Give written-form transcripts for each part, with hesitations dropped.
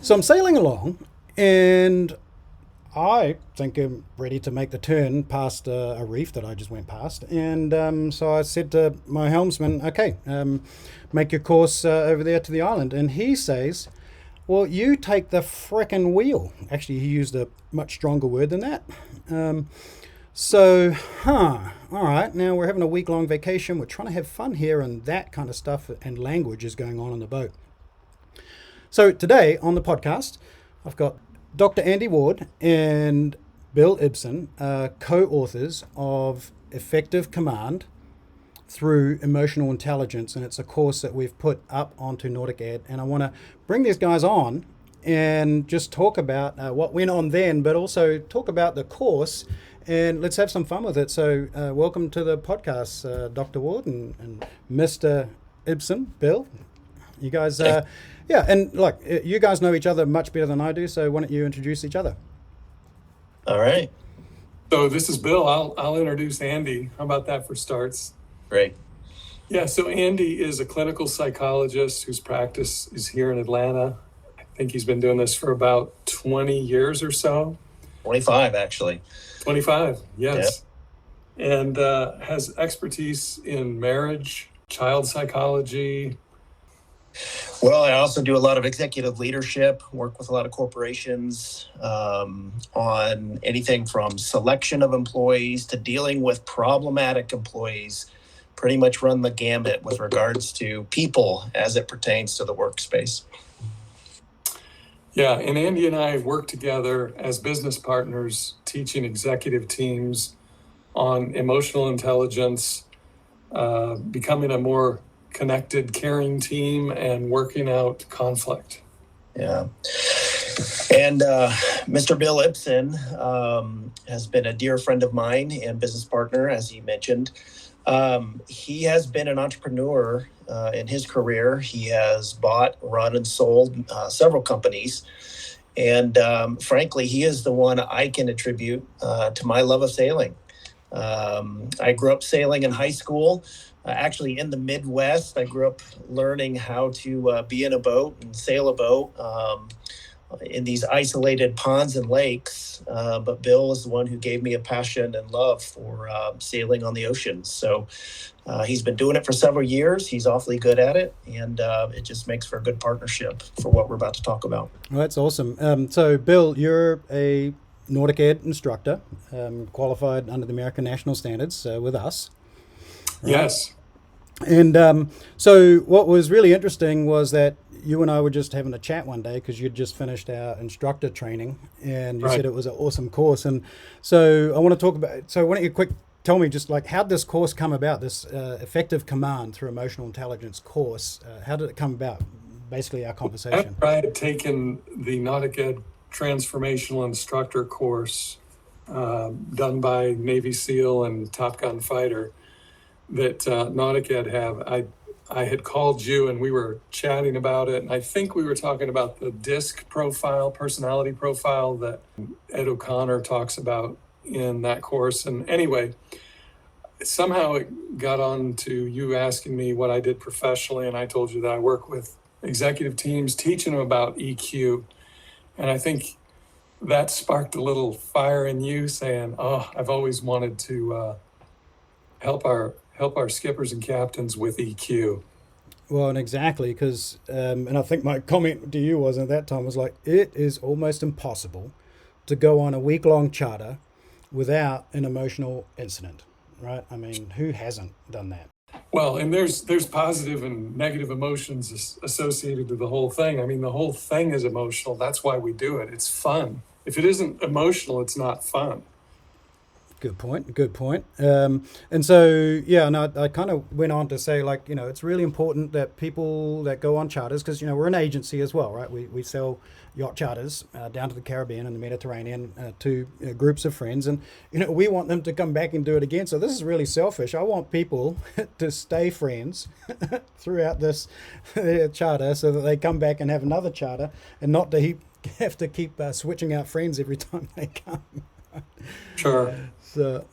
So I'm sailing along, and I think I'm ready to make the turn past a reef that I just went past. And so I said to my helmsman, okay, make your course over there to the island. And he says, well, you take the frickin' wheel. Actually, he used a much stronger word than that. Um, all right, now we're having a week-long vacation. We're trying to have fun here, and that kind of stuff and language is going on the boat. So today on the podcast, I've got Dr. Andy Ward and Bill Ibsen, co-authors of Effective Command through Emotional Intelligence, and it's a course that we've put up onto Nordic Ed. And I want to bring these guys on and just talk about what went on then, but also talk about the course, and let's have some fun with it. So welcome to the podcast, Dr. Ward and Mr. Ibsen, Bill. You guys... yeah, and look, you guys know each other much better than I do, so why don't you introduce each other? All right. So this is Bill. I'll introduce Andy. How about that for starts? Great. Yeah, so Andy is a clinical psychologist whose practice is here in Atlanta. I think he's been doing this for about 20 years or so. 25, actually. 25, yes. Yeah. And has expertise in marriage, child psychology. Well, I also do a lot of executive leadership, work with a lot of corporations on anything from selection of employees to dealing with problematic employees, pretty much run the gamut with regards to people as it pertains to the workspace. Yeah, and Andy and I have worked together as business partners, teaching executive teams on emotional intelligence, becoming a more connected, caring team, and working out conflict. Yeah. And Mr. Bill Ibsen has been a dear friend of mine and business partner, as he mentioned. He has been an entrepreneur in his career. He has bought, run, and sold several companies. And frankly, he is the one I can attribute to my love of sailing. I grew up sailing in high school. Actually, in the Midwest, I grew up learning how to be in a boat and sail a boat in these isolated ponds and lakes. But Bill is the one who gave me a passion and love for sailing on the ocean. So he's been doing it for several years. He's awfully good at it, and it just makes for a good partnership for what we're about to talk about. Well, that's awesome. So, Bill, you're a Nordic Ed instructor, qualified under the American National Standards with us. Right? Yes. And so what was really interesting was that you and I were just having a chat one day because you'd just finished our instructor training, and you said it was an awesome course. And so I want to talk about, so why don't you tell me just like how'd this course come about, this Effective Command through Emotional Intelligence course? How did it come about? Basically our conversation. I had taken the Nordic Ed Transformational Instructor course done by Navy SEAL and Top Gun Fighter that Nordic Ed have. I had called you and we were chatting about it. And I think we were talking about the DISC profile, personality profile that Ed O'Connor talks about in that course. And anyway, somehow it got on to you asking me what I did professionally. And I told you that I work with executive teams, teaching them about EQ. And I think that sparked a little fire in you saying, oh, I've always wanted to help our skippers and captains with EQ. Well, and exactly, because, and I think my comment to you was at that time was like, it is almost impossible to go on a week-long charter without an emotional incident, right? I mean, who hasn't done that? Well, and there's positive and negative emotions associated to the whole thing. I mean, the whole thing is emotional. That's why we do it. It's fun. If it isn't emotional, it's not fun. Good point. And so, yeah, and I kind of went on to say, like, you know, it's really important that people that go on charters, because, you know, we're an agency as well, right? We sell yacht charters down to the Caribbean and the Mediterranean to groups of friends. And, you know, we want them to come back and do it again. So this is really selfish. I want people to stay friends throughout this charter so that they come back and have another charter and not to have to keep switching out friends every time they come. Sure. So,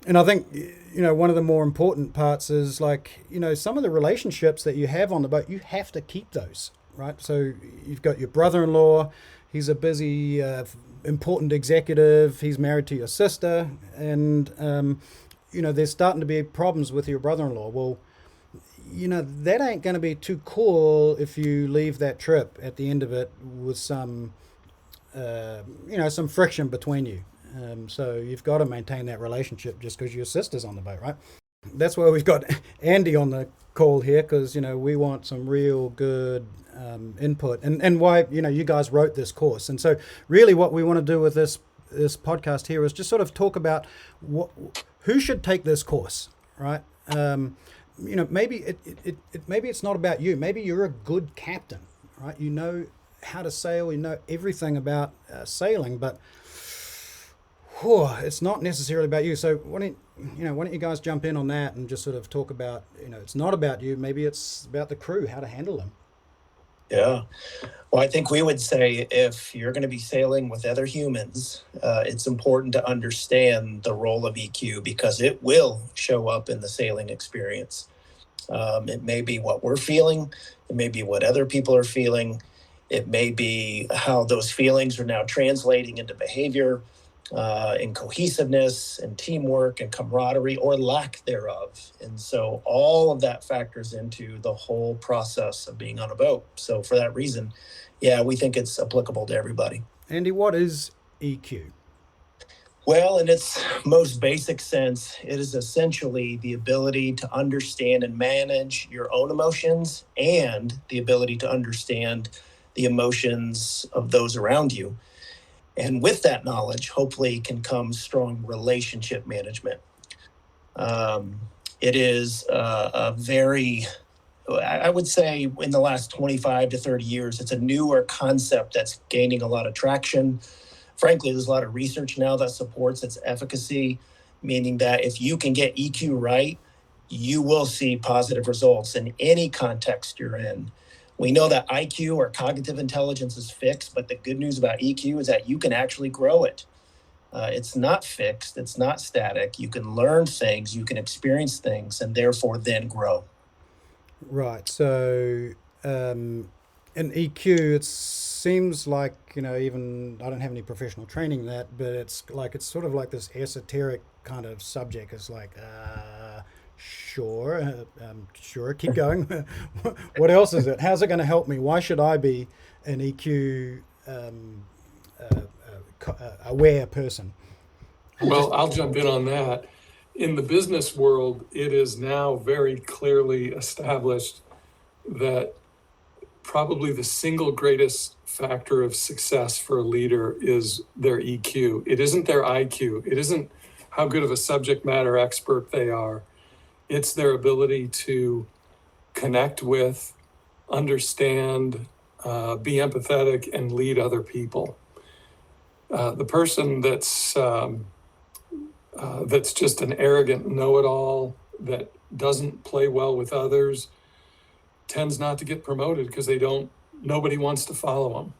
and I think, you know, one of the more important parts is like, you know, some of the relationships that you have on the boat, you have to keep those, right? So you've got your brother-in-law. He's a busy, important executive. He's married to your sister, and there's starting to be problems with your brother-in-law. Well, that ain't going to be too cool if you leave that trip at the end of it with some some friction between you. So you've got to maintain that relationship just because your sister's on the boat, right? That's why we've got Andy on the call here, because we want some real good input, and why you guys wrote this course. And so really what we want to do with this podcast here is just sort of talk about who should take this course, right? Maybe maybe it's not about you. Maybe you're a good captain, right? You know how to sail, you know everything about sailing, but it's not necessarily about you. So why don't you guys jump in on that and just sort of talk about, it's not about you. Maybe it's about the crew, how to handle them. Yeah. Well, I think we would say if you're going to be sailing with other humans, it's important to understand the role of EQ, because it will show up in the sailing experience. It may be what we're feeling. It may be what other people are feeling. It may be how those feelings are now translating into behavior, in cohesiveness and teamwork and camaraderie, or lack thereof. And so all of that factors into the whole process of being on a boat. So for that reason, yeah, we think it's applicable to everybody. Andy, what is EQ? Well, in its most basic sense, it is essentially the ability to understand and manage your own emotions, and the ability to understand the emotions of those around you. And with that knowledge, hopefully can come strong relationship management. It is a very, I would say in the last 25 to 30 years, it's a newer concept that's gaining a lot of traction. Frankly, there's a lot of research now that supports its efficacy, meaning that if you can get EQ right, you will see positive results in any context you're in. We know that IQ, or cognitive intelligence, is fixed, but the good news about EQ is that you can actually grow it. It's not fixed, it's not static. You can learn things, you can experience things, and therefore then grow. Right. So in EQ, it seems like, even I don't have any professional training in that, but it's sort of like this esoteric kind of subject. It's like, sure, keep going. What else is it? How's it going to help me? Why should I be an EQ aware person? Well, I'll jump in on that. In the business world, it is now very clearly established that probably the single greatest factor of success for a leader is their EQ. It isn't their IQ. It isn't how good of a subject matter expert they are. It's their ability to connect with, understand, be empathetic, and lead other people. The person that's just an arrogant know-it-all that doesn't play well with others tends not to get promoted because nobody wants to follow them.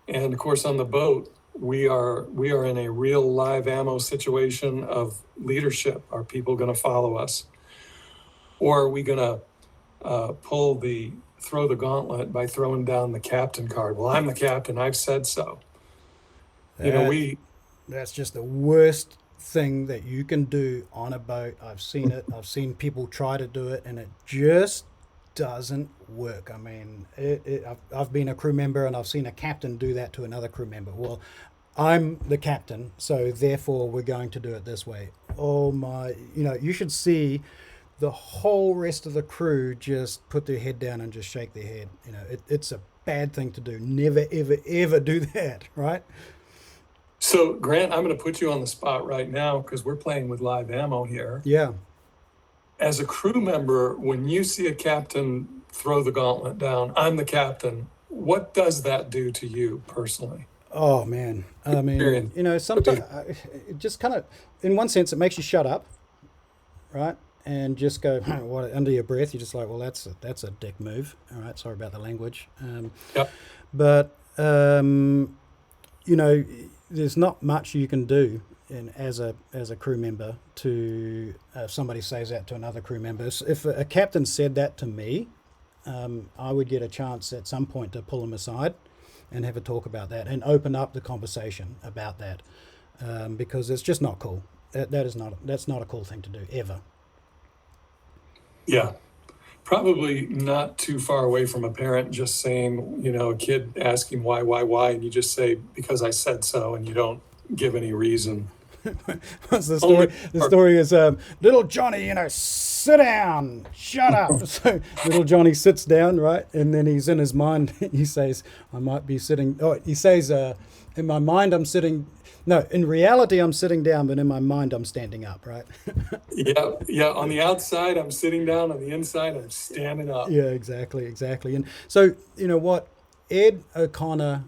And of course, on the boat, we are in a real live ammo situation of leadership. Are people going to follow us? Or are we going to throw the gauntlet by throwing down the captain card? Well, I'm the captain. I've said so. That's just the worst thing that you can do on a boat. I've seen it. I've seen people try to do it, and it just doesn't work. I mean, I've been a crew member, and I've seen a captain do that to another crew member. Well, I'm the captain, so therefore we're going to do it this way. Oh my, you should see the whole rest of the crew just put their head down and just shake their head. It's a bad thing to do. Never, ever, ever do that, right? So, Grant, I'm going to put you on the spot right now because we're playing with live ammo here. Yeah. As a crew member, when you see a captain throw the gauntlet down, I'm the captain, what does that do to you personally? Oh, man. I mean, sometimes it just kind of, in one sense, it makes you shut up, right? And just go, what, under your breath, you're just like, well, that's a dick move. All right, sorry about the language. Yep. But, there's not much you can do as a crew member to, if somebody says that to another crew member. If a captain said that to me, I would get a chance at some point to pull him aside and have a talk about that and open up the conversation about that, because it's just not cool. That's not a cool thing to do ever. Yeah. Probably not too far away from a parent just saying, a kid asking why, and you just say, because I said so, and you don't give any reason. What's the story? The story is little Johnny, sit down, shut up. So little Johnny sits down, right? And then he's in his mind, he says, I might be sitting, he says, in my mind I'm sitting, no, in reality I'm sitting down, but in my mind I'm standing up, right? Yeah. On the outside I'm sitting down, on the inside I'm standing up. Yeah, exactly. And so, what Ed O'Connor,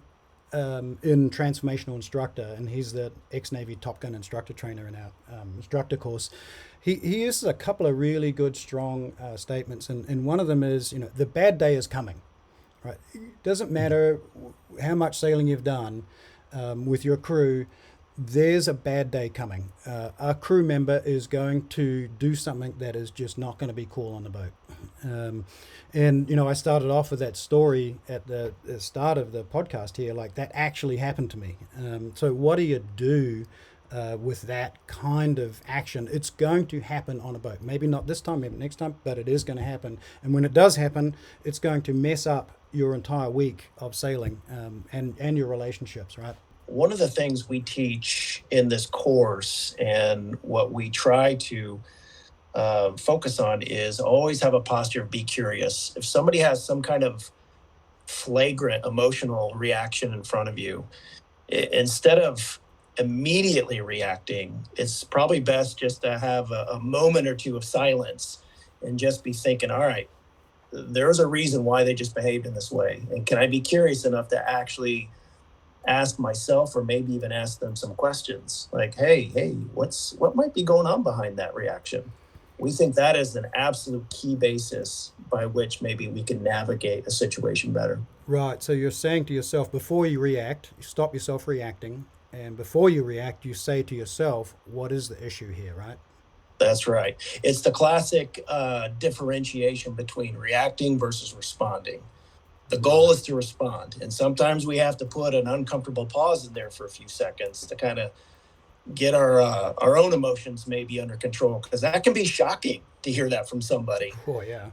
in Transformational Instructor, and he's the ex-Navy Top Gun instructor trainer in our instructor course, he uses a couple of really good, strong statements, and one of them is, the bad day is coming, right? It doesn't matter how much sailing you've done with your crew, there's a bad day coming. Our crew member is going to do something that is just not going to be cool on the boat. And I started off with that story at the start of the podcast here, like that actually happened to me. So what do you do with that kind of action? It's going to happen on a boat. Maybe not this time, maybe next time, but it is going to happen. And when it does happen, it's going to mess up your entire week of sailing, and your relationships, right? One of the things we teach in this course, and what we try to focus on, is always have a posture of be curious. If somebody has some kind of flagrant emotional reaction in front of you, instead of immediately reacting, it's probably best just to have a moment or two of silence and just be thinking, all right, there's a reason why they just behaved in this way. And can I be curious enough to actually ask myself, or maybe even ask them some questions like, hey, what might be going on behind that reaction? We think that is an absolute key basis by which maybe we can navigate a situation better. Right. So you're saying to yourself, before you react, you stop yourself reacting. And before you react, you say to yourself, what is the issue here, right? That's right. It's the classic differentiation between reacting versus responding. The goal is to respond. And sometimes we have to put an uncomfortable pause in there for a few seconds to kind of get our own emotions maybe under control, because that can be shocking to hear that from somebody. Oh, yeah.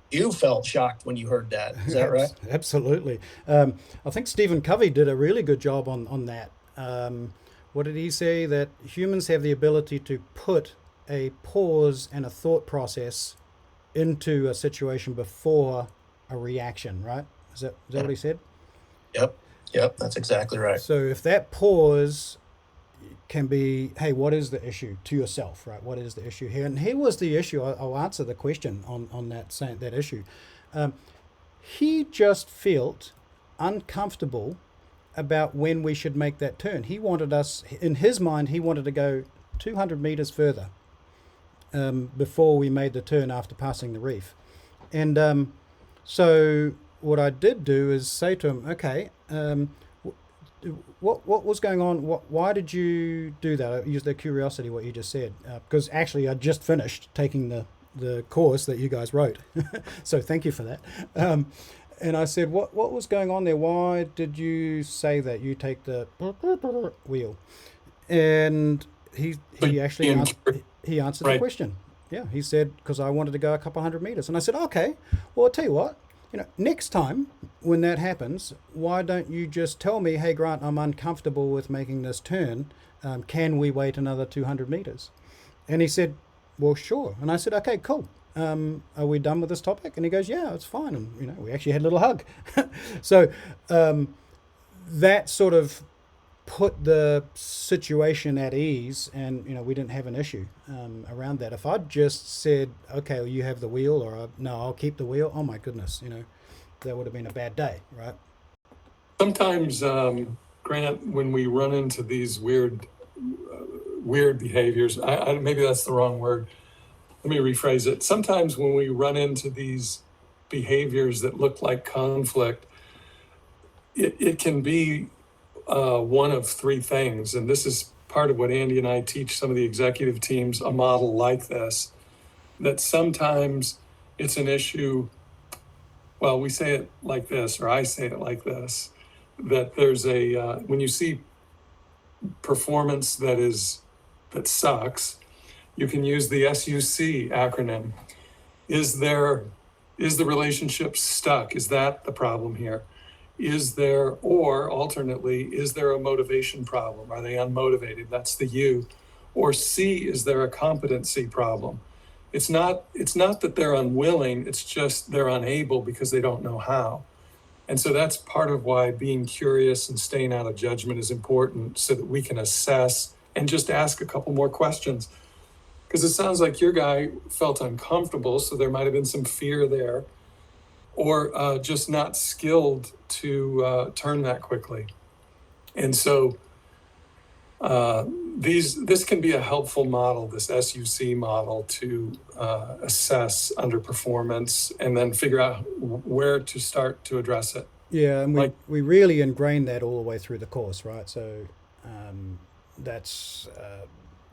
You felt shocked when you heard that. Is that right? Absolutely. I think Stephen Covey did a really good job on that. What did he say? That humans have the ability to put a pause and a thought process into a situation before a reaction, right? Is that what he said? Yep, that's exactly right. So if that pause can be, hey, what is the issue, to yourself, right? What is the issue here? And here was the issue. I'll answer the question on that issue. He just felt uncomfortable about when we should make that turn. He wanted us, in his mind, he wanted to go 200 meters further before we made the turn after passing the reef. And so what I did do is say to him, okay, what was going on? Why did you do that? I used the curiosity, what you just said, because actually I just finished taking the course that you guys wrote. So thank you for that. And I said, what was going on there? Why did you say that? You take the wheel. And he actually answered the question. Yeah, he said, because I wanted to go a couple hundred meters. And I said, okay, well, I'll tell you what, next time when that happens, why don't you just tell me, hey, Grant, I'm uncomfortable with making this turn. Can we wait another 200 meters? And he said, well, sure. And I said, okay, cool. Are we done with this topic? And he goes, yeah, it's fine. And, we actually had a little hug. So that sort of put the situation at ease, and, we didn't have an issue around that. If I'd just said, okay, well, you have the wheel, or no, I'll keep the wheel. Oh my goodness, that would have been a bad day, right? Sometimes, Grant, when we run into these weird behaviors, I maybe that's the wrong word. Let me rephrase it. Sometimes when we run into these behaviors that look like conflict, it can be one of three things. And this is part of what Andy and I teach some of the executive teams, a model like this, that sometimes it's an issue well, we say it like this, or I say it like this, that there's when you see performance that sucks, you can use the SUC acronym. Is the relationship stuck? Is that the problem here? Or alternately, is there a motivation problem? Are they unmotivated? That's the U. Or C, is there a competency problem? It's not that they're unwilling, it's just they're unable because they don't know how. And so that's part of why being curious and staying out of judgment is important, so that we can assess and just ask a couple more questions. Because it sounds like your guy felt uncomfortable, so there might have been some fear there, or just not skilled to turn that quickly. And so this can be a helpful model, this SUC model, to assess underperformance and then figure out where to start to address it. Yeah, and we really ingrain that all the way through the course, right? So that's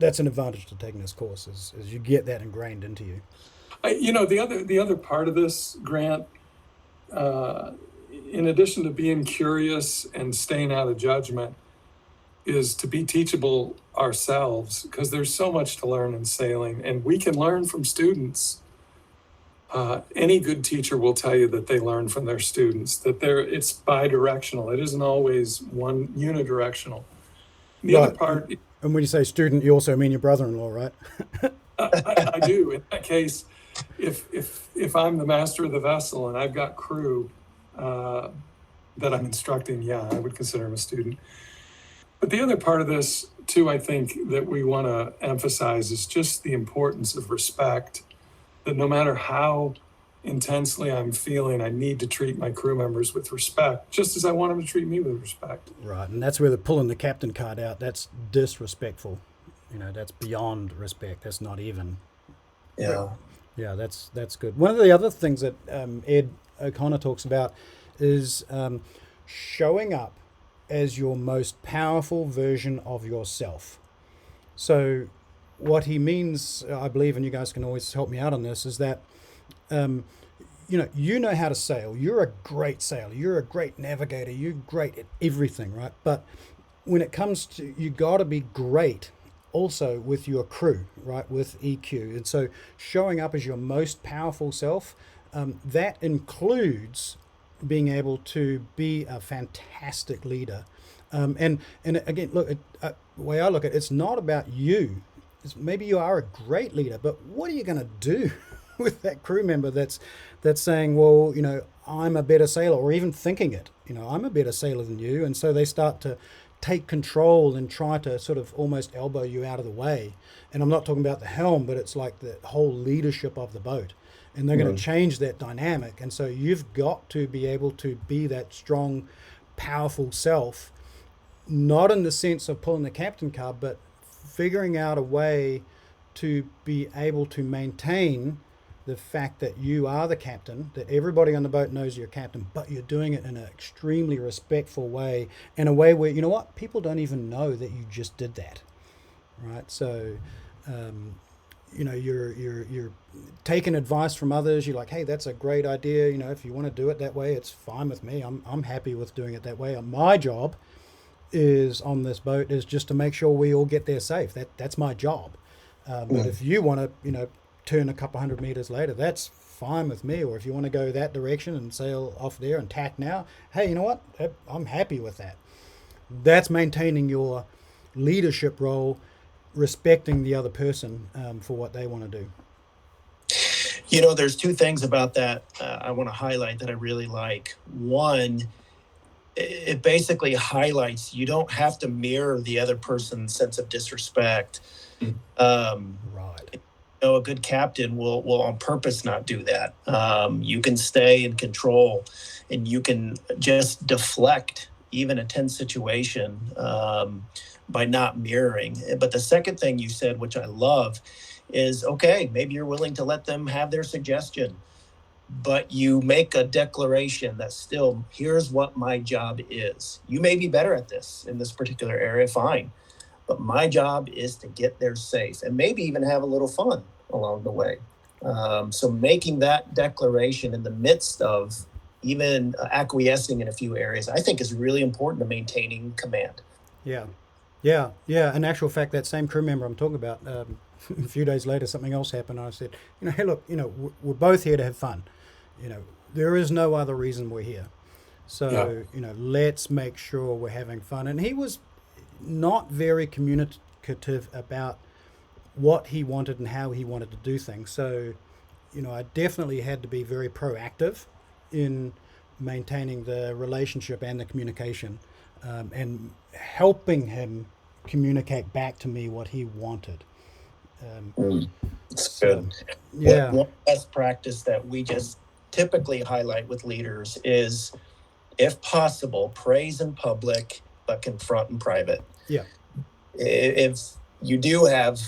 an advantage to taking this course, is you get that ingrained into you. The other part of this, Grant, in addition to being curious and staying out of judgment, is to be teachable ourselves, because there's so much to learn in sailing, and we can learn from students. Any good teacher will tell you that they learn from their students, that it's bi-directional. It isn't always one unidirectional. The other part... And when you say student, you also mean your brother-in-law, right? I do. In that case, if I'm the master of the vessel and I've got crew that I'm instructing, yeah, I would consider him a student. But the other part of this, too, I think that we want to emphasize is just the importance of respect, that no matter how intensely I'm feeling, I need to treat my crew members with respect, just as I want them to treat me with respect. Right, and that's where they're pulling the captain card out. That's disrespectful. That's beyond respect. That's not even. Yeah. Yeah, that's good. One of the other things that Ed O'Connor talks about is showing up as your most powerful version of yourself. So what he means, I believe, and you guys can always help me out on this, is that you know how to sail. You're a great sailor. You're a great navigator. You're great at everything, right? But when it comes to, you got to be great also with your crew, right? With EQ. And so showing up as your most powerful self, that includes being able to be a fantastic leader. And again, look, the way I look at it, it's not about you. Maybe you are a great leader, but what are you going to do with that crew member that's saying, well, I'm a better sailor, or even thinking it, I'm a better sailor than you. And so they start to take control and try to sort of almost elbow you out of the way. And I'm not talking about the helm, but it's like the whole leadership of the boat. And they're going to change that dynamic. And so you've got to be able to be that strong, powerful self, not in the sense of pulling the captain card, but figuring out a way to be able to maintain the fact that you are the captain, that everybody on the boat knows you're captain, but you're doing it in an extremely respectful way, in a way where, people don't even know that you just did that, right? So, you're taking advice from others. You're like, hey, that's a great idea. If you want to do it that way, it's fine with me. I'm happy with doing it that way. My job is on this boat is just to make sure we all get there safe. That's my job. But if you want to, turn a couple hundred meters later, that's fine with me. Or if you want to go that direction and sail off there and tack now, hey, you know what? I'm happy with that. That's maintaining your leadership role, respecting the other person for what they want to do. There's two things about that I want to highlight that I really like. One, it basically highlights you don't have to mirror the other person's sense of disrespect. Right. A good captain will on purpose not do that. You can stay in control, and you can just deflect even a tense situation by not mirroring. But the second thing you said, which I love, is okay, maybe you're willing to let them have their suggestion, but you make a declaration that still, here's what my job is. You may be better at this in this particular area, fine. But my job is to get there safe, and maybe even have a little fun along the way. So making that declaration in the midst of even acquiescing in a few areas, I think is really important to maintaining command. Yeah. Yeah. Yeah. In actual fact, that same crew member I'm talking about, a few days later, something else happened. I said, hey, look, we're both here to have fun. There is no other reason we're here. So, let's make sure we're having fun. And he was not very communicative about what he wanted and how he wanted to do things. So, I definitely had to be very proactive in maintaining the relationship and the communication, and helping him communicate back to me what he wanted. It's good. Yeah. One best practice that we just typically highlight with leaders is, if possible, praise in public, but confront in private. Yeah. If you do have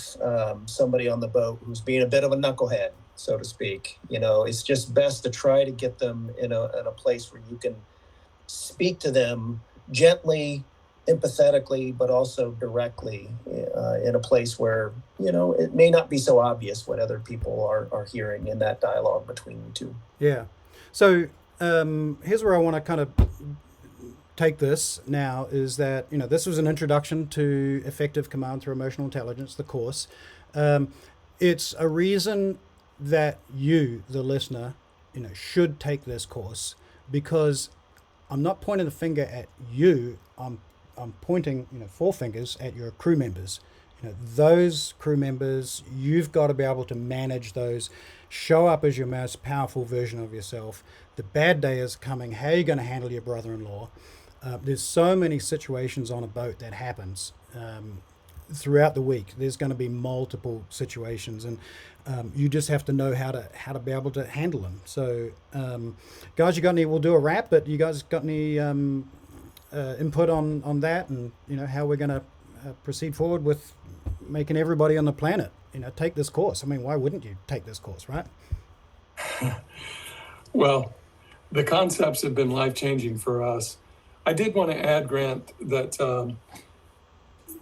somebody on the boat who's being a bit of a knucklehead, so to speak, it's just best to try to get them in a place where you can speak to them gently, empathetically, but also directly, in a place where, it may not be so obvious what other people are hearing in that dialogue between you two. Yeah. So here's where I want to kind of take this now, is that, this was an introduction to effective command through emotional intelligence, the course. It's a reason that you, the listener, should take this course, because I'm not pointing the finger at you. I'm pointing, four fingers at your crew members. Those crew members, you've got to be able to manage those, show up as your most powerful version of yourself. The bad day is coming. How are you going to handle your brother-in-law? There's so many situations on a boat that happens throughout the week. There's going to be multiple situations, and you just have to know how to be able to handle them. So, guys, we'll do a wrap, but you guys got any input on that, and how we're going to proceed forward with making everybody on the planet take this course? I mean, why wouldn't you take this course, right? Well, the concepts have been life-changing for us. I did want to add, Grant, that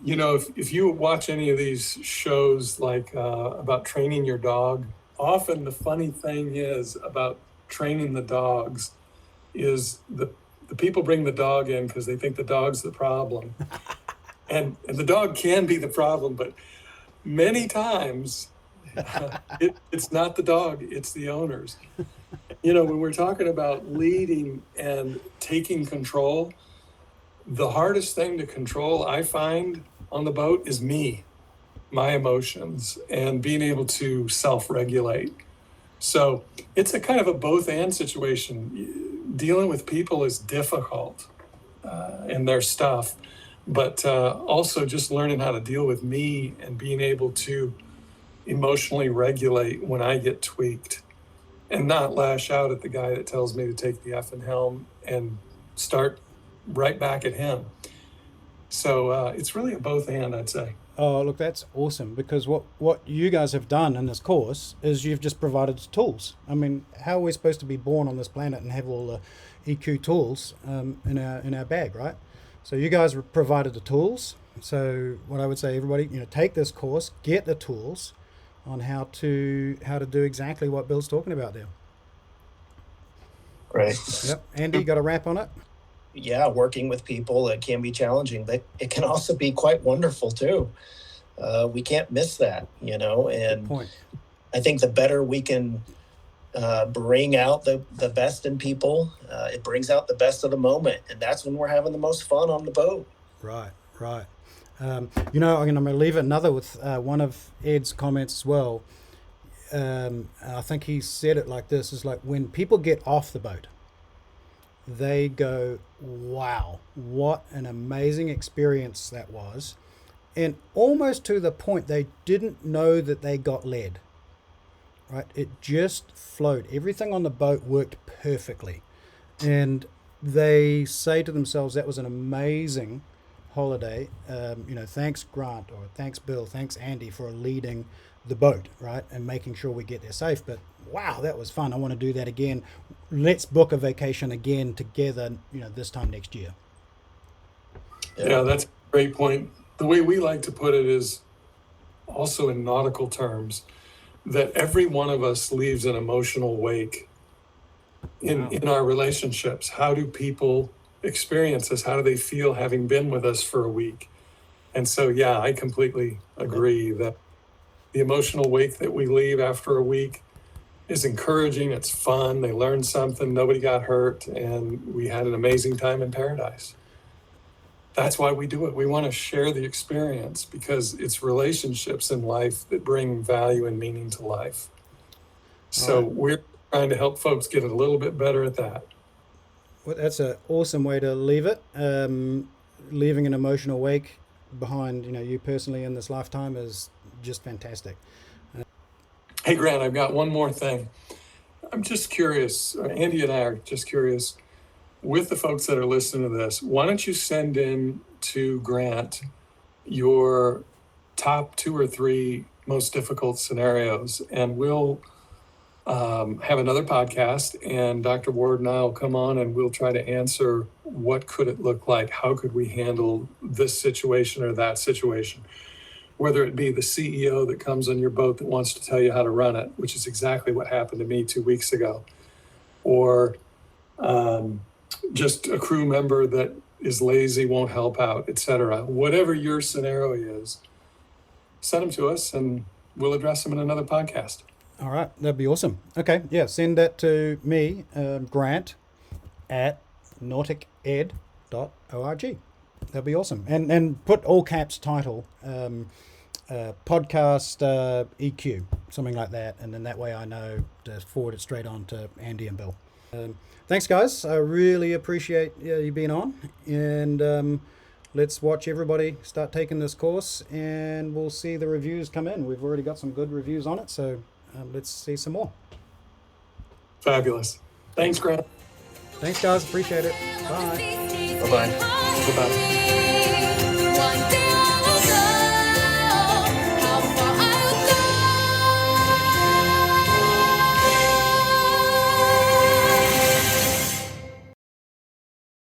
if you watch any of these shows like about training your dog, often the funny thing is about training the dogs is the people bring the dog in because they think the dog's the problem. And the dog can be the problem, but many times it's not the dog, it's the owners. When we're talking about leading and taking control, the hardest thing to control, I find, on the boat is me, my emotions, and being able to self-regulate. So it's a kind of a both-and situation. Dealing with people is difficult and their stuff, but also just learning how to deal with me and being able to emotionally regulate when I get tweaked and not lash out at the guy that tells me to take the effing helm and start right back at him. So it's really a both and, I'd say. Oh, look, that's awesome, because what you guys have done in this course is you've just provided tools. I mean, how are we supposed to be born on this planet and have all the EQ tools in our bag, right? So you guys provided the tools. So what I would say, everybody, take this course, get the tools on how to do exactly what Bill's talking about there. Right. Yep. Andy, you got a wrap on it? Yeah, working with people, it can be challenging, but it can also be quite wonderful too. We can't miss that, and Good point. I think the better we can bring out the best in people, it brings out the best of the moment, and that's when we're having the most fun on the boat. Right. I'm going to leave another with one of Ed's comments as well. I think he said it like this, is like, when people get off the boat, they go, wow, what an amazing experience that was. And almost to the point they didn't know that they got led, right? It just flowed. Everything on the boat worked perfectly. And they say to themselves, that was an amazing holiday. Thanks Grant, or thanks Bill, thanks Andy for leading the boat, right? And making sure we get there safe. But wow, that was fun. I want to do that again. Let's book a vacation again together, this time next year. Yeah, that's a great point. The way we like to put it is also in nautical terms, that every one of us leaves an emotional wake in our relationships. How do people experience us? How do they feel having been with us for a week? And so, yeah, I completely agree that the emotional wake that we leave after a week is encouraging. It's fun. They learned something. Nobody got hurt. And we had an amazing time in paradise. That's why we do it. We want to share the experience because it's relationships in life that bring value and meaning to life. So we're trying to help folks get a little bit better at that. Well, that's an awesome way to leave it. Leaving an emotional wake behind, you personally in this lifetime is just fantastic. Hey, Grant, I've got one more thing. I'm just curious, Andy and I are just curious, with the folks that are listening to this, why don't you send in to Grant your top 2 or 3 most difficult scenarios, and we'll have another podcast, and Dr. Ward and I will come on and we'll try to answer what could it look like? How could we handle this situation or that situation? Whether it be the CEO that comes on your boat that wants to tell you how to run it, which is exactly what happened to me 2 weeks ago, or just a crew member that is lazy, won't help out, etc. Whatever your scenario is, send them to us and we'll address them in another podcast. All right, that'd be awesome. Okay, yeah, send that to me, Grant, at nauticed.org. That'd be awesome. And put all caps title, podcast EQ, something like that. And then that way I know to forward it straight on to Andy and Bill. Thanks, guys. I really appreciate you being on. And let's watch everybody start taking this course, and we'll see the reviews come in. We've already got some good reviews on it, so let's see some more. Fabulous. Thanks, Grant. Thanks, guys. Appreciate it. Bye. Bye-bye. Goodbye.